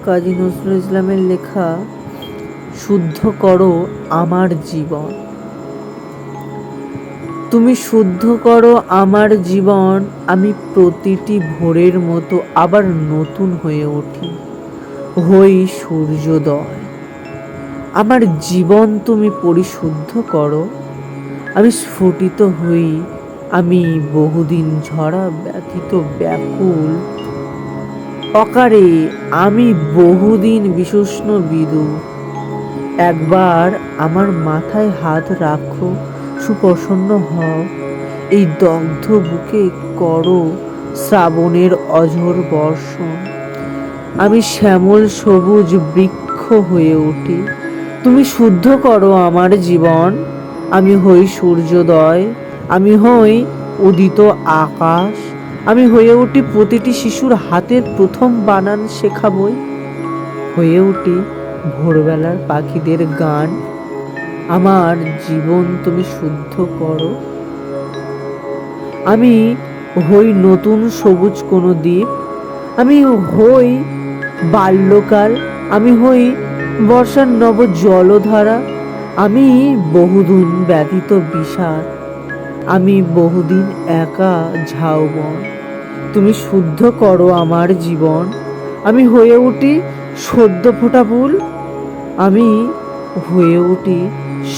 কাজী নজরুল ইসলামের লেখা শুদ্ধ করো আমার জীবন। তুমি শুদ্ধ করো আমার জীবন, আমি প্রতিটি ভোরের মতো আবার নতুন হয়ে উঠি, হই সূর্যোদয়। আমার জীবন তুমি পরিশুদ্ধ করো, আমি স্ফুটিত হই, আমি বহুদিন ঝরা ব্যথিত ব্যাকুল অকারে, আমি বহুদিন বিশুষ্ণ বিদু। একবার আমার মাথায় হাত রাখো, সুপ্রসন্ন হও, এই দগ্ধ বুকে করো শ্রাবণের অঝোর বর্ষণ। আমি শ্যামল সবুজ বৃক্ষ হয়ে উঠি, তুমি শুদ্ধ করো আমার জীবন, আমি হই সূর্যোদয়, আমি হই উদিত আকাশ, আমি হয়ে উঠি প্রতিটি শিশুর হাতের প্রথম বানান শেখা বই, হয়ে উঠি ভোরবেলার পাখিদের গান। আমার জীবন তুমি শুদ্ধ করো, আমি হই নতুন সবুজ কোনো দ্বীপ, আমি হই বাল্যকাল, আমি হই বর্ষার নব জলধারা, আমি বহুদিন ব্যতীত বিষাদ, আমি বহুদিন একা ঝাউবন। তুমি শুদ্ধ করো আমার জীবন, আমি হয়ে উঠি সদ্য ফোটা ফুল, আমি হয়ে উঠি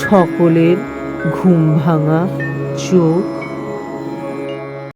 সকলের ঘুম ভাঙা চোখ।